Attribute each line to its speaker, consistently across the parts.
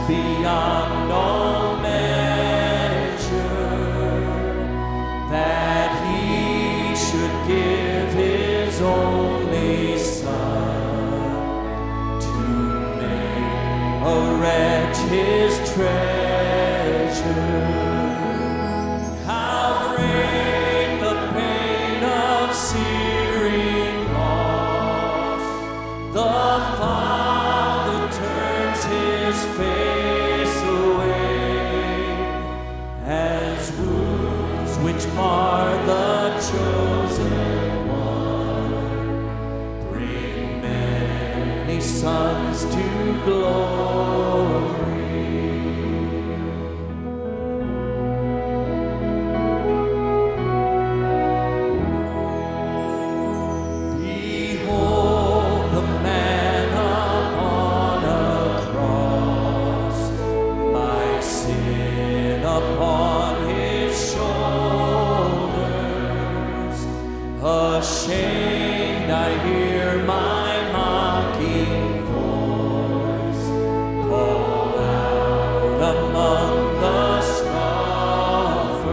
Speaker 1: beyond all measure, that he should give his only Son to make a wretch his treasure. How great the pain of searing loss! The Father turns his face away, as wounds which mar the chosen one bring many sons to glory. Behold the man upon a cross, my sin upon his shoulders. Ashamed I hear my mocking voice call out among the scoffers.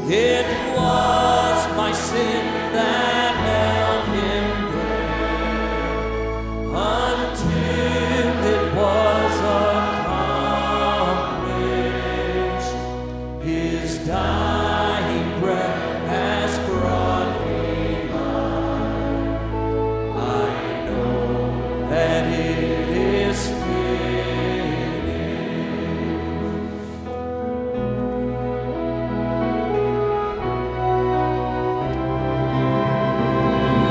Speaker 1: It was my sin that held him there until it was accomplished. His dying breath has brought me life. I know that it is finished.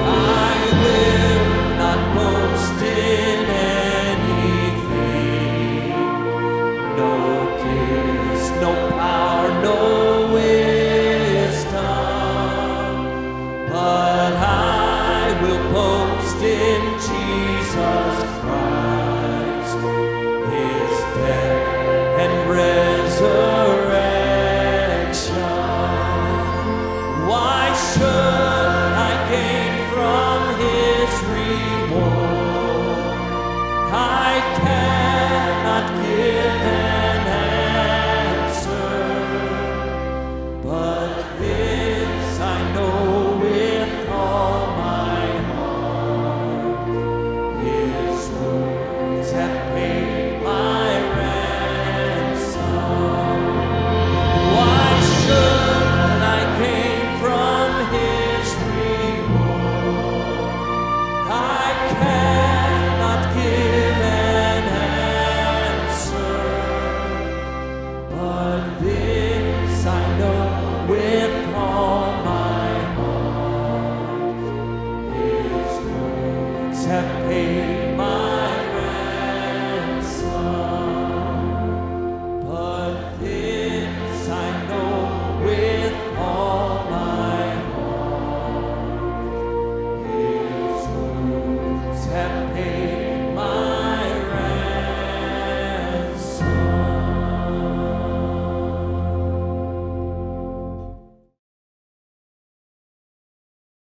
Speaker 1: I will not boast in anything, no gifts, no power, no wisdom, but I will boast in Jesus Christ, his death and resurrection. Why should I gain from his reward? I cannot give an answer, but this I know with all my heart: his wounds have paid my ransom. Why should I gain from his reward? I cannot give an answer, but this I know with all my heart: his wounds have